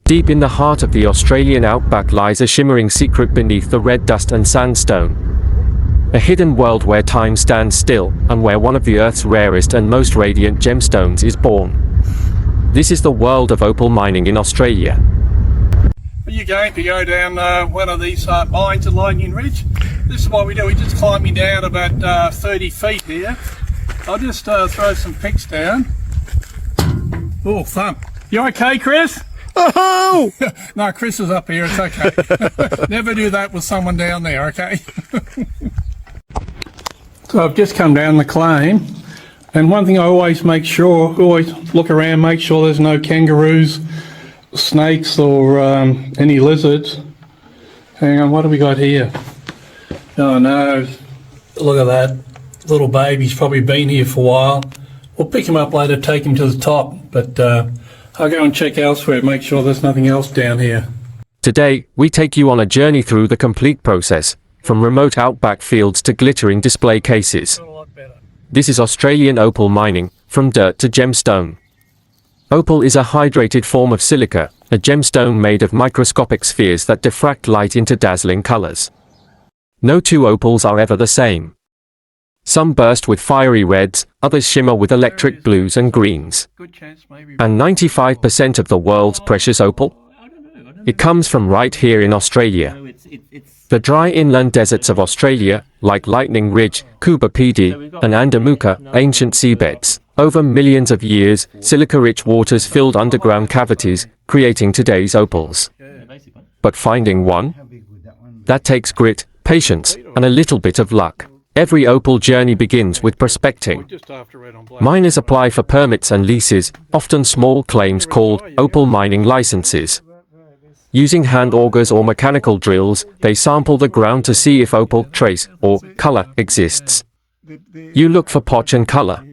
Deep in the heart of the Australian outback lies a shimmering secret beneath the red dust and sandstone. A hidden world where time stands still, and where one of the Earth's rarest and most radiant gemstones is born. This is the world of opal mining in Australia. Are you going to go down one of these mines at Lightning Ridge? This is what we do. We just climbing down about 30 feet here. I'll just throw some picks down. Oh, thump. You okay, Chris? Oh! No, Chris is up here. It's okay. Never do that with someone down there, okay? So I've just come down the claim, and one thing I always make sure, always look around, make sure there's no kangaroos, snakes, or any lizards. Hang on, what have we got here? Oh no, look at that. Little baby's probably been here for a while. We'll pick him up later, take him to the top, but I'll go and check elsewhere, make sure there's nothing else down here. Today, we take you on a journey through the complete process, from remote outback fields to glittering display cases. This is Australian opal mining, from dirt to gemstone. Opal is a hydrated form of silica, a gemstone made of microscopic spheres that diffract light into dazzling colors. No two opals are ever the same. Some burst with fiery reds, others shimmer with electric blues and greens. And 95% of the world's precious opal? It comes from right here in Australia. The dry inland deserts of Australia, like Lightning Ridge, Coober Pedy, and Andamuka, ancient seabeds. Over millions of years, silica-rich waters filled underground cavities, creating today's opals. But finding one? That takes grit, patience, and a little bit of luck. Every opal journey begins with prospecting. Miners apply for permits and leases, often small claims called opal mining licenses. Using hand augers or mechanical drills, they sample the ground to see if opal trace or color exists. You look for potch and color.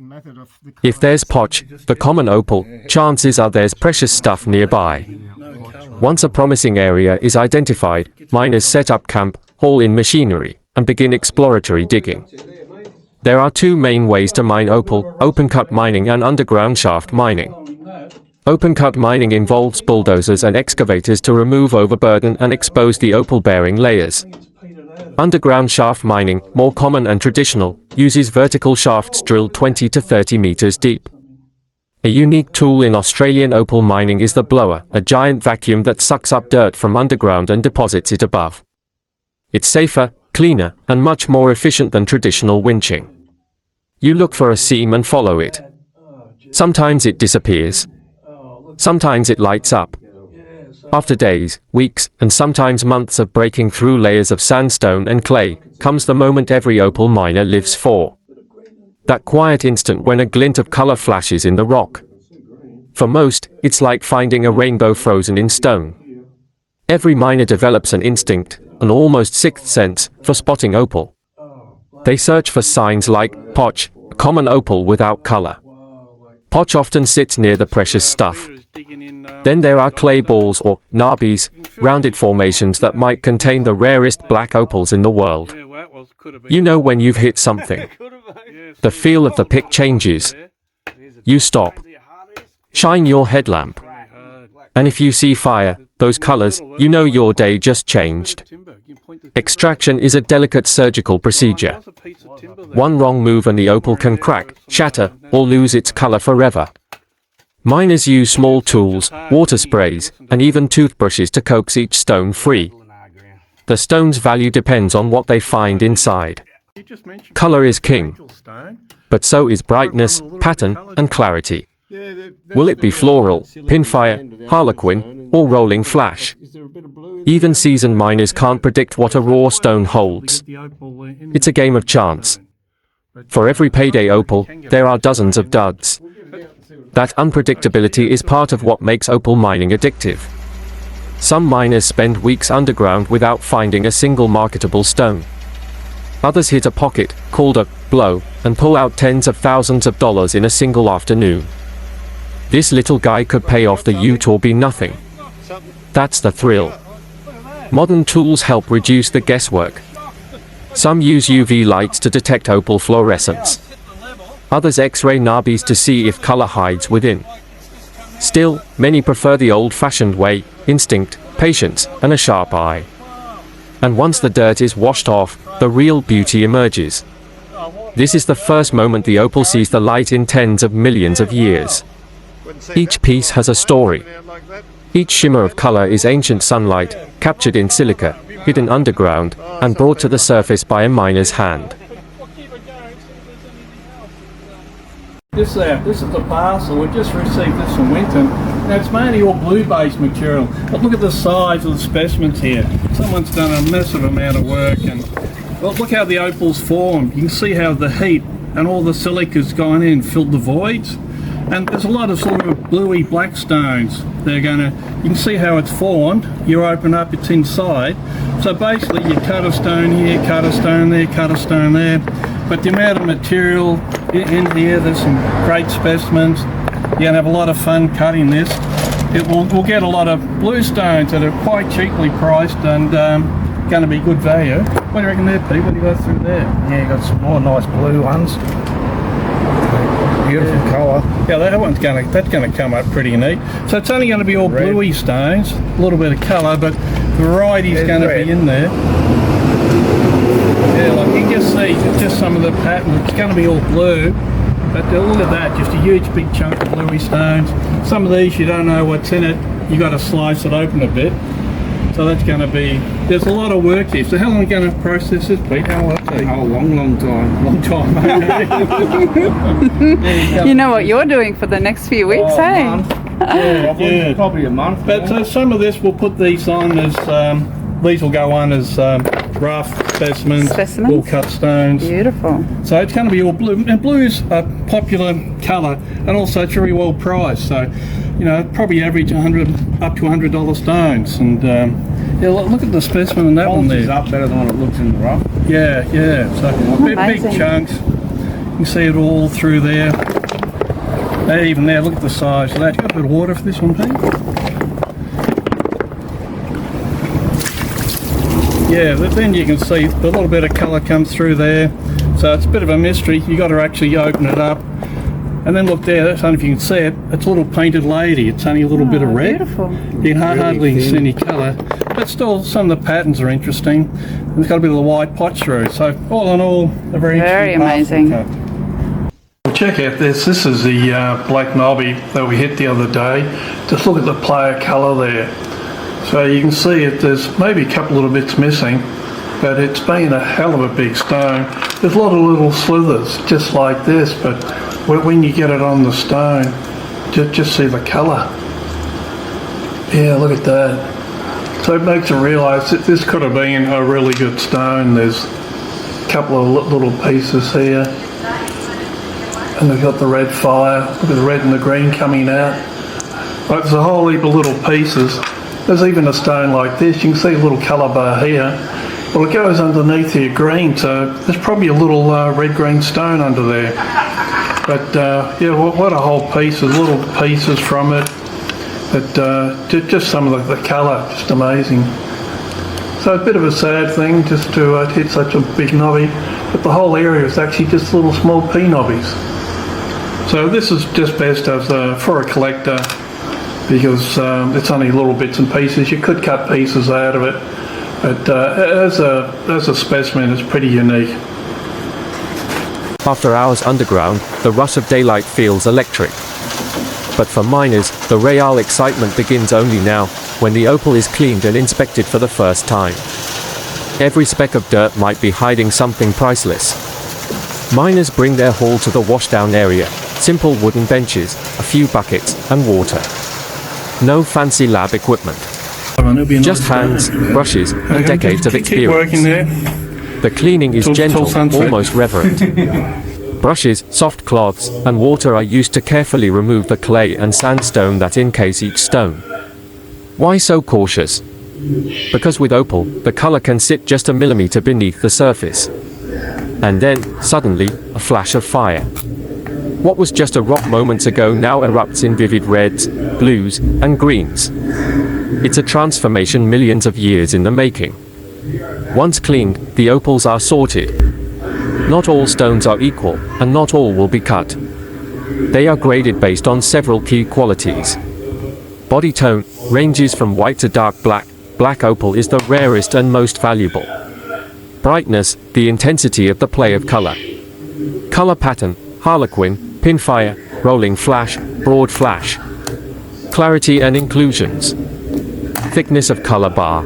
If there's potch, the common opal, chances are there's precious stuff nearby. Once a promising area is identified, miners set up camp, haul in machinery, and begin exploratory digging. There are two main ways to mine opal: open-cut mining and underground shaft mining. Open-cut mining involves bulldozers and excavators to remove overburden and expose the opal-bearing layers. Underground shaft mining, more common and traditional, uses vertical shafts drilled 20 to 30 meters deep. A unique tool in Australian opal mining is the blower, a giant vacuum that sucks up dirt from underground and deposits it above. It's safer, cleaner, and much more efficient than traditional winching. You look for a seam and follow it. Sometimes it disappears. Sometimes it lights up. After days, weeks, and sometimes months of breaking through layers of sandstone and clay, comes the moment every opal miner lives for. That quiet instant when a glint of color flashes in the rock. For most, it's like finding a rainbow frozen in stone. Every miner develops an instinct, an almost sixth sense, for spotting opal. They search for signs like potch, a common opal without color. Potch often sits near the precious stuff. Then there are clay balls or nabis, rounded formations that might contain the rarest black opals in the world. You know when you've hit something. The feel of the pick changes. You stop. Shine your headlamp. And if you see fire, those colors, you know your day just changed. Extraction is a delicate surgical procedure. One wrong move and the opal can crack, shatter, or lose its color forever. Miners use small tools, water sprays, and even toothbrushes to coax each stone free. The stone's value depends on what they find inside. Color is king, but so is brightness, pattern, and clarity. Will it be floral, pinfire, harlequin, or rolling flash? Even seasoned miners can't predict what a raw stone holds. It's a game of chance. For every payday opal, there are dozens of duds. That unpredictability is part of what makes opal mining addictive. Some miners spend weeks underground without finding a single marketable stone. Others hit a pocket, called a blow, and pull out tens of thousands of dollars in a single afternoon. This little guy could pay off the ute or be nothing. That's the thrill. Modern tools help reduce the guesswork. Some use UV lights to detect opal fluorescence. Others X-ray nabis to see if color hides within. Still, many prefer the old-fashioned way: instinct, patience, and a sharp eye. And once the dirt is washed off, the real beauty emerges. This is the first moment the opal sees the light in tens of millions of years. Each piece has a story. Each shimmer of color is ancient sunlight, captured in silica, hidden underground, and brought to the surface by a miner's hand. This is the parcel. We just received this from Winton. Now it's mainly all blue-based material, but look at the size of the specimens here. Someone's done a massive amount of work, and well, look how the opals formed. You can see how the heat and all the silica's gone in, filled the voids. And there's a lot of sort of bluey black stones. You can see how it's formed. You open up, it's inside. So basically you cut a stone here, cut a stone there, cut a stone there. But the amount of material in here, there's some great specimens. You're gonna have a lot of fun cutting this. We'll get a lot of blue stones that are quite cheaply priced and gonna be good value. What do you reckon there, Pete? What do you got through there? Yeah, you got some more nice blue ones. Beautiful colour. Yeah, that's gonna come up pretty neat. So it's only gonna be all Red. bluey stones, a little bit of colour, but variety's There's gonna red. be in there. Yeah, like you can just see just some of the pattern. It's gonna be all blue. But look at that, just a huge big chunk of bluey stones. Some of these you don't know what's in it. You got to slice it open a bit. So that's going to be, there's a lot of work here. So how long are you going to process this, Pete? How long will it take? Oh, long time. Long time. You know what you're doing for the next few weeks, Oh, hey? month. Yeah. Probably a month. But so some of this, we'll put these on as, these will go on as rough specimens, Specimens? all cut stones. Beautiful. So it's going to be all blue, and blue's a popular colour, and also it's very well priced. So, you know, probably average up to $100 stones. And yeah, look at the specimen in that one It's there. up better than what it looks in the rough. Yeah. So big Amazing. chunks. You can see it all through there. Even there, look at the size of that. You got a bit of water for this one, Pete? Yeah, but then you can see a little bit of colour comes through there. So it's a bit of a mystery. You got to actually open it up. And then look there, I don't know if you can see it, it's a little painted lady. It's only a little bit of red. Beautiful. You can hardly see thin. any colour. But still, some of the patterns are interesting. And it's got a bit of the white potch through. So all in all, a very Very interesting amazing. parcel cut. Well, check out this. This is the black knobby that we hit the other day. Just look at the player colour there. So you can see it, there's maybe a couple little bits missing, but it's been a hell of a big stone. There's a lot of little slithers, just like this, but when you get it on the stone, just see the colour. Yeah, look at that. So it makes you realise that this could have been a really good stone. There's a couple of little pieces here. And they've got the red fire. Look at the red and the green coming out. Like there's a whole heap of little pieces. There's even a stone like this. You can see a little colour bar here. Well, it goes underneath here green, so there's probably a little red-green stone under there. But yeah, what a whole piece. There's little pieces from it. But just some of the colour, just amazing. So it's a bit of a sad thing just to hit such a big knobby. But the whole area is actually just little small pea knobbies. So this is just best as for a collector, because it's only little bits and pieces. You could cut pieces out of it, but as a specimen, it's pretty unique. After hours underground, the rush of daylight feels electric. But for miners, the real excitement begins only now, when the opal is cleaned and inspected for the first time. Every speck of dirt might be hiding something priceless. Miners bring their haul to the washdown area: simple wooden benches, a few buckets, and water. No fancy lab equipment. Just hands, brushes, and decades of Keep working experience. there. The cleaning is Till gentle, sunset. almost reverent. Brushes, soft cloths, and water are used to carefully remove the clay and sandstone that encase each stone. Why so cautious? Because with opal, the color can sit just a millimeter beneath the surface. And then, suddenly, a flash of fire. What was just a rock moments ago now erupts in vivid reds, blues, and greens. It's a transformation millions of years in the making. Once cleaned, the opals are sorted. Not all stones are equal, and not all will be cut. They are graded based on several key qualities. Body tone ranges from white to dark black. Black opal is the rarest and most valuable. Brightness, the intensity of the play of color. Color pattern, harlequin, pinfire, rolling flash, broad flash. Clarity and inclusions. Thickness of color bar.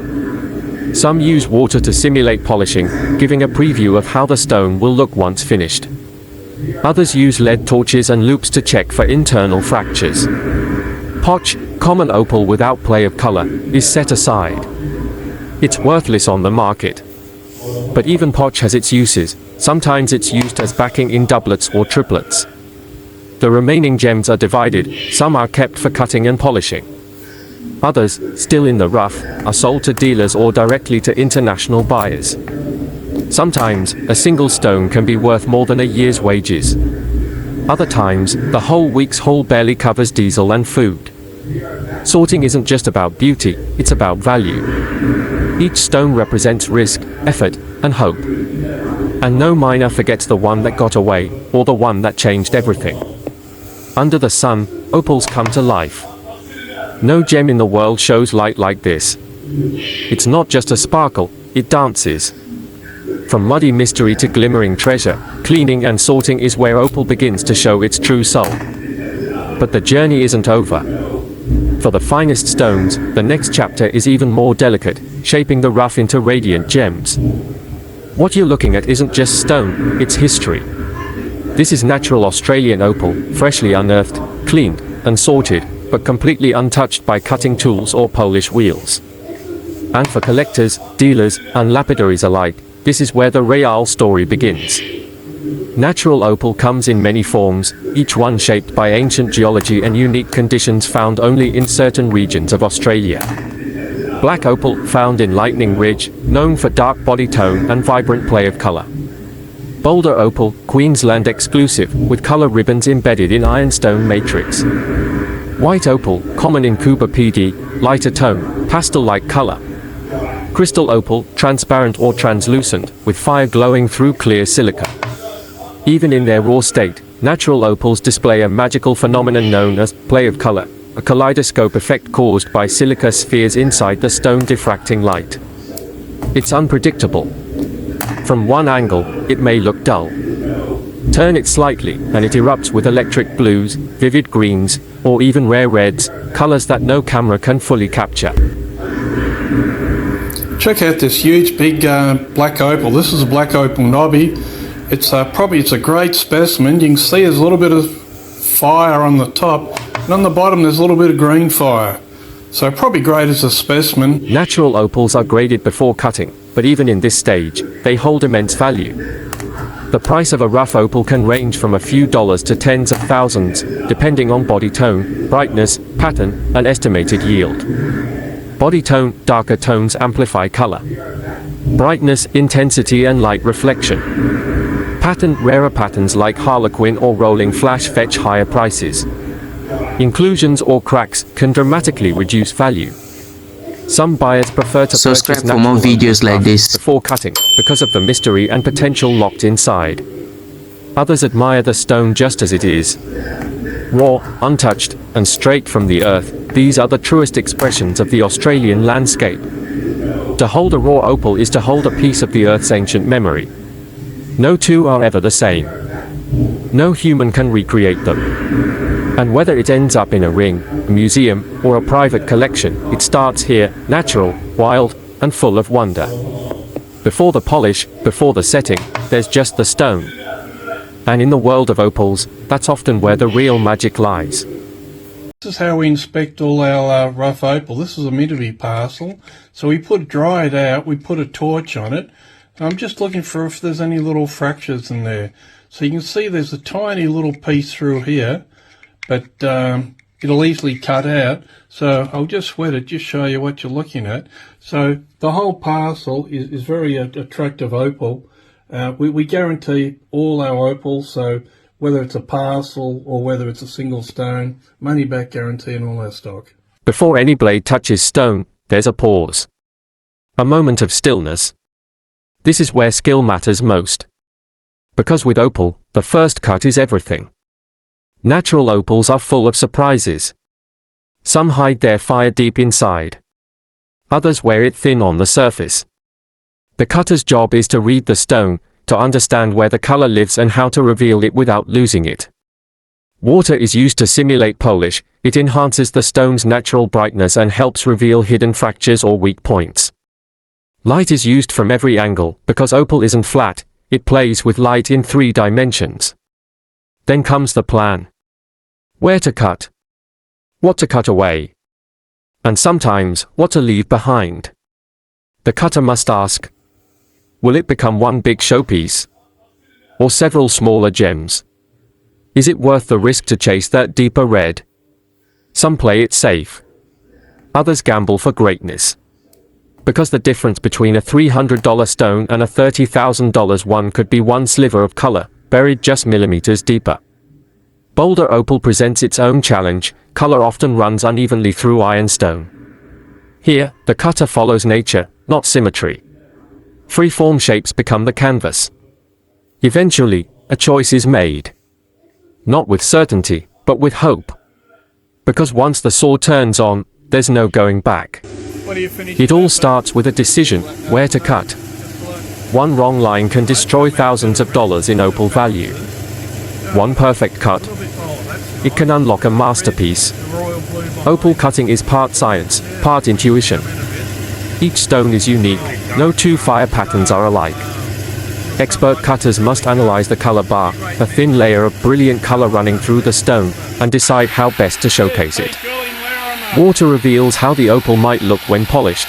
Some use water to simulate polishing, giving a preview of how the stone will look once finished. Others use lead torches and loupes to check for internal fractures. Potch, common opal without play of color, is set aside. It's worthless on the market. But even potch has its uses. Sometimes it's used as backing in doublets or triplets. The remaining gems are divided, some are kept for cutting and polishing. Others, still in the rough, are sold to dealers or directly to international buyers. Sometimes, a single stone can be worth more than a year's wages. Other times, the whole week's haul barely covers diesel and food. Sorting isn't just about beauty, it's about value. Each stone represents risk, effort, and hope. And no miner forgets the one that got away, or the one that changed everything. Under the sun, opals come to life. No gem in the world shows light like this. It's not just a sparkle, it dances. From muddy mystery to glimmering treasure, cleaning and sorting is where opal begins to show its true soul. But the journey isn't over. For the finest stones, the next chapter is even more delicate, shaping the rough into radiant gems. What you're looking at isn't just stone, it's history. This is natural Australian opal, freshly unearthed, cleaned, and sorted, but completely untouched by cutting tools or polish wheels. And for collectors, dealers, and lapidaries alike, this is where the real story begins. Natural opal comes in many forms, each one shaped by ancient geology and unique conditions found only in certain regions of Australia. Black opal, found in Lightning Ridge, known for dark body tone and vibrant play of color. Boulder opal, Queensland exclusive, with color ribbons embedded in ironstone matrix. White opal, common in Cooper PD, lighter tone, pastel-like color. Crystal opal, transparent or translucent, with fire glowing through clear silica. Even in their raw state, natural opals display a magical phenomenon known as play of color, a kaleidoscope effect caused by silica spheres inside the stone diffracting light. It's unpredictable. From one angle, it may look dull. Turn it slightly, and it erupts with electric blues, vivid greens, or even rare reds, colors that no camera can fully capture. Check out this huge big black opal. This is a black opal knobby. It's a great specimen. You can see there's a little bit of fire on the top, and on the bottom there's a little bit of green fire. So probably great as a specimen. Natural opals are graded before cutting, but even in this stage, they hold immense value. The price of a rough opal can range from a few dollars to tens of thousands, depending on body tone, brightness, pattern, and estimated yield. Body tone, darker tones amplify color. Brightness, intensity, and light reflection. Pattern, rarer patterns like harlequin or rolling flash fetch higher prices. Inclusions or cracks can dramatically reduce value. Some buyers prefer to Subscribe purchase for more natural videos like this. before cutting, because of the mystery and potential locked inside. Others admire the stone just as it is. Raw, untouched, and straight from the earth, these are the truest expressions of the Australian landscape. To hold a raw opal is to hold a piece of the earth's ancient memory. No two are ever the same. No human can recreate them. And whether it ends up in a ring, a museum, or a private collection, it starts here, natural, wild, and full of wonder. Before the polish, before the setting, there's just the stone. And in the world of opals, that's often where the real magic lies. This is how we inspect all our rough opal. This is a minute parcel. So we dry it out, we put a torch on it. I'm just looking for if there's any little fractures in there. So you can see there's a tiny little piece through here, but it'll easily cut out. So I'll just wet it, just show you what you're looking at. So the whole parcel is very attractive opal. We guarantee all our opals, so whether it's a parcel or whether it's a single stone, money back guarantee in all our stock. Before any blade touches stone, there's a pause. A moment of stillness. This is where skill matters most. Because with opal, the first cut is everything. Natural opals are full of surprises. Some hide their fire deep inside. Others wear it thin on the surface. The cutter's job is to read the stone, to understand where the color lives and how to reveal it without losing it. Water is used to simulate polish. It enhances the stone's natural brightness and helps reveal hidden fractures or weak points. Light is used from every angle, because opal isn't flat, it plays with light in 3 dimensions. Then comes the plan. Where to cut? What to cut away? And sometimes, what to leave behind. The cutter must ask, will it become one big showpiece? Or several smaller gems? Is it worth the risk to chase that deeper red? Some play it safe. Others gamble for greatness. Because the difference between a $300 stone and a $30,000 one could be one sliver of color, buried just millimeters deeper. Boulder opal presents its own challenge. Color often runs unevenly through ironstone. Here, the cutter follows nature, not symmetry. Free-form shapes become the canvas. Eventually, a choice is made. Not with certainty, but with hope. Because once the saw turns on, there's no going back. It all starts with a decision, where to cut. One wrong line can destroy thousands of dollars in opal value. One perfect cut, it can unlock a masterpiece. Opal cutting is part science, part intuition. Each stone is unique, no 2 fire patterns are alike. Expert cutters must analyze the color bar, a thin layer of brilliant color running through the stone, and decide how best to showcase it. Water reveals how the opal might look when polished.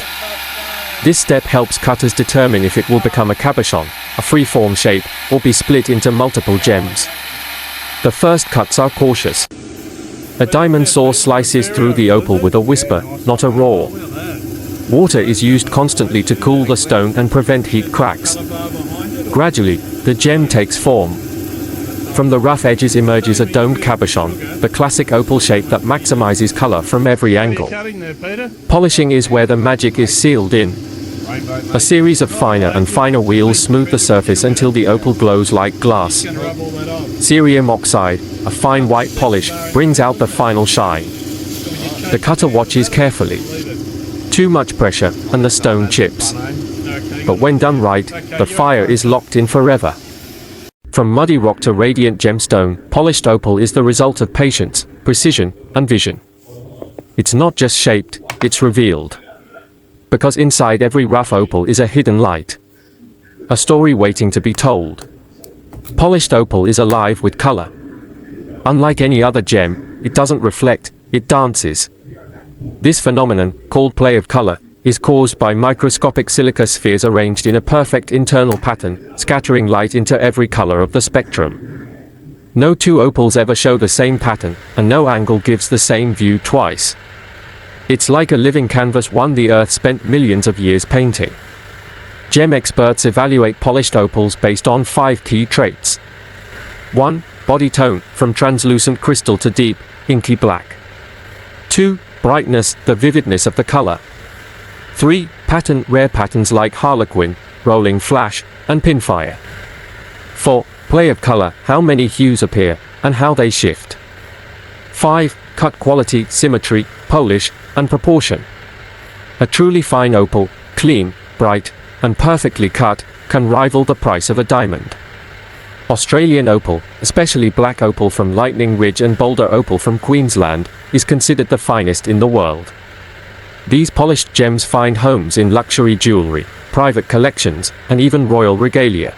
This step helps cutters determine if it will become a cabochon, a free-form shape, or be split into multiple gems. The first cuts are cautious. A diamond saw slices through the opal with a whisper, not a roar. Water is used constantly to cool the stone and prevent heat cracks. Gradually, the gem takes form. From the rough edges emerges a domed cabochon, the classic opal shape that maximizes color from every angle. Polishing is where the magic is sealed in. A series of finer and finer wheels smooth the surface until the opal glows like glass. Cerium oxide, a fine white polish, brings out the final shine. The cutter watches carefully. Too much pressure, and the stone chips. But when done right, the fire is locked in forever. From muddy rock to radiant gemstone, polished opal is the result of patience, precision, and vision. It's not just shaped, it's revealed. Because inside every rough opal is a hidden light. A story waiting to be told. Polished opal is alive with color. Unlike any other gem, it doesn't reflect, it dances. This phenomenon, called play of color, is caused by microscopic silica spheres arranged in a perfect internal pattern, scattering light into every color of the spectrum. No 2 opals ever show the same pattern, and no angle gives the same view twice. It's like a living canvas one the earth spent millions of years painting. Gem experts evaluate polished opals based on 5 key traits. 1. Body tone, from translucent crystal to deep, inky black. 2. Brightness, the vividness of the color. 3. Pattern, rare patterns like harlequin, rolling flash, and pinfire. 4. Play of color, how many hues appear, and how they shift. 5. Cut quality, symmetry, polish, and proportion. A truly fine opal, clean, bright, and perfectly cut, can rival the price of a diamond. Australian opal, especially black opal from Lightning Ridge and Boulder opal from Queensland, is considered the finest in the world. These polished gems find homes in luxury jewelry, private collections, and even royal regalia.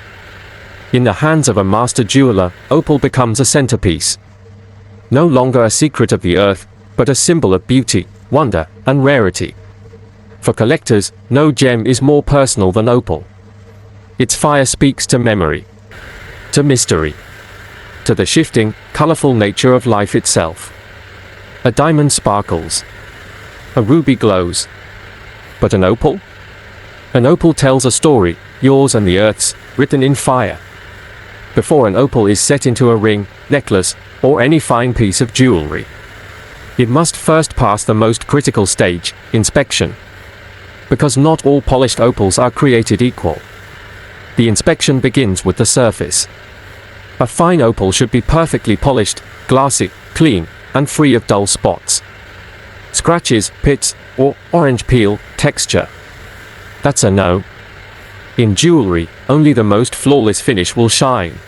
In the hands of a master jeweler, opal becomes a centerpiece. No longer a secret of the earth, but a symbol of beauty, wonder, and rarity. For collectors, no gem is more personal than opal. Its fire speaks to memory, to mystery, to the shifting, colorful nature of life itself. A diamond sparkles. A ruby glows. But an opal? An opal tells a story, yours and the earth's, written in fire. Before an opal is set into a ring, necklace, or any fine piece of jewelry, it must first pass the most critical stage, inspection. Because not all polished opals are created equal. The inspection begins with the surface. A fine opal should be perfectly polished, glassy, clean, and free of dull spots, scratches, pits, or orange peel texture. That's a no. In jewelry, only the most flawless finish will shine.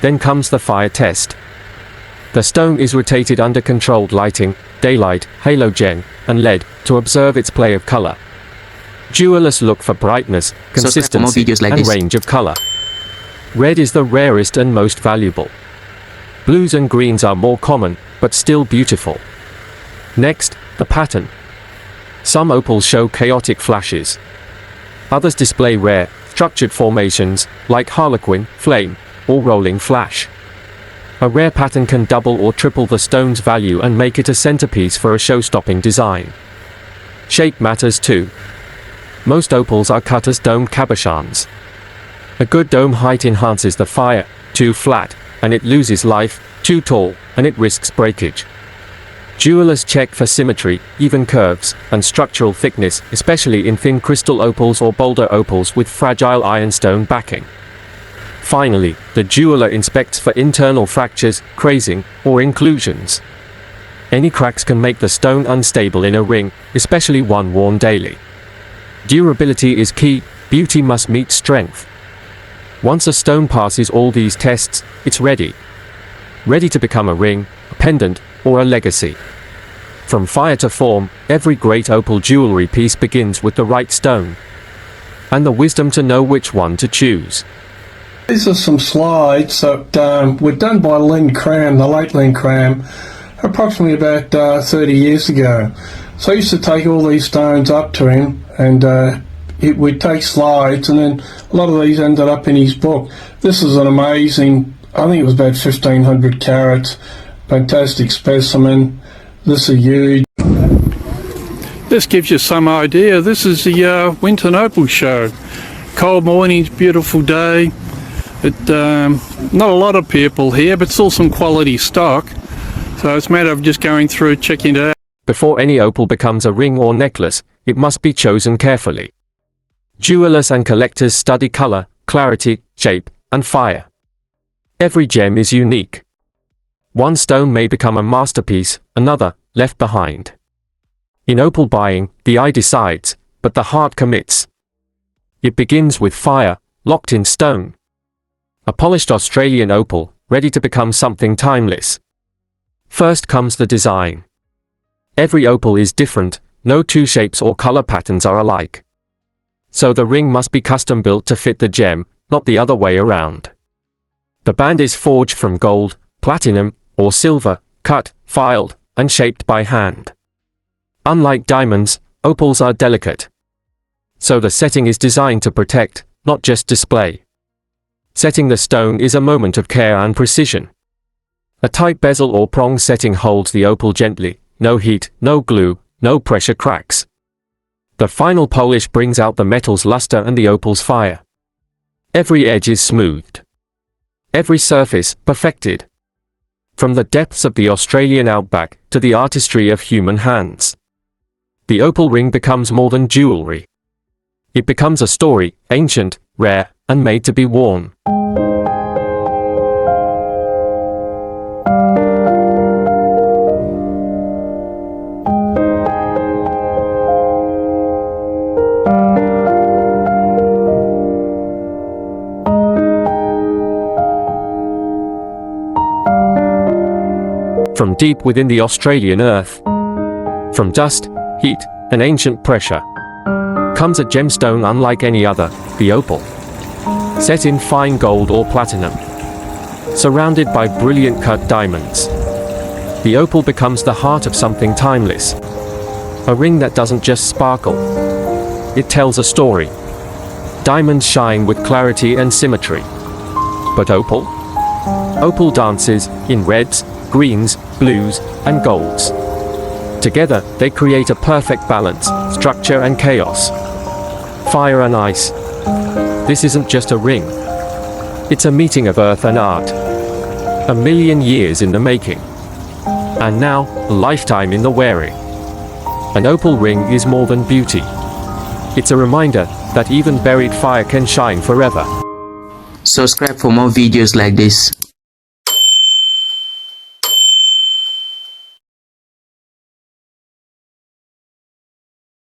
Then comes the fire test. The stone is rotated under controlled lighting, daylight, halogen, and LED, to observe its play of color. Jewelers look for brightness, consistency, and range of color. Red is the rarest and most valuable. Blues and greens are more common, but still beautiful. Next, the pattern. Some opals show chaotic flashes. Others display rare, structured formations, like harlequin, flame, or rolling flash. A rare pattern can double or triple the stone's value and make it a centerpiece for a show-stopping design. Shape matters too. Most opals are cut as domed cabochons. A good dome height enhances the fire. Too flat, and it loses life. Too tall, and it risks breakage. Jewelers check for symmetry, even curves, and structural thickness, especially in thin crystal opals or boulder opals with fragile ironstone backing. Finally, the jeweler inspects for internal fractures, crazing, or inclusions. Any cracks can make the stone unstable in a ring, especially one worn daily. Durability is key. Beauty must meet strength. Once a stone passes all these tests, it's ready. Ready to become a ring, a pendant, or a legacy. From fire to form, every great opal jewelry piece begins with the right stone, and the wisdom to know which one to choose. These are some slides that were done by Len Cram, the late Len Cram, approximately about 30 years ago. So I used to take all these stones up to him, and we'd take slides, and then a lot of these ended up in his book. This is an amazing, I think it was about 1,500 carats, fantastic specimen. This is huge. This gives you some idea. This is the Winton Opal Show. Cold mornings, beautiful day. Not a lot of people here, but still some quality stock. So it's a matter of just going through, checking it out. Before any opal becomes a ring or necklace, it must be chosen carefully. Jewelers and collectors study color, clarity, shape, and fire. Every gem is unique. One stone may become a masterpiece, another, left behind. In opal buying, the eye decides, but the heart commits. It begins with fire, locked in stone. A polished Australian opal, ready to become something timeless. First comes the design. Every opal is different, no two shapes or color patterns are alike. So the ring must be custom built to fit the gem, not the other way around. The band is forged from gold, platinum, or silver, cut, filed, and shaped by hand. Unlike diamonds, opals are delicate. So the setting is designed to protect, not just display. Setting the stone is a moment of care and precision. A tight bezel or prong setting holds the opal gently, no heat, no glue, no pressure cracks. The final polish brings out the metal's luster and the opal's fire. Every edge is smoothed. Every surface perfected. From the depths of the Australian outback to the artistry of human hands. The opal ring becomes more than jewelry. It becomes a story, ancient, rare, and made to be worn. From deep within the Australian earth, from dust, heat, and ancient pressure, comes a gemstone unlike any other, the opal. Set in fine gold or platinum, surrounded by brilliant cut diamonds, the opal becomes the heart of something timeless. A ring that doesn't just sparkle. It tells a story. Diamonds shine with clarity and symmetry. But opal? Opal dances in reds, greens, blues, and golds. Together, they create a perfect balance, structure and chaos. Fire and ice. This isn't just a ring. It's a meeting of earth and art. 1,000,000 years in the making. And now, a lifetime in the wearing. An opal ring is more than beauty. It's a reminder that even buried fire can shine forever. Subscribe for more videos like this.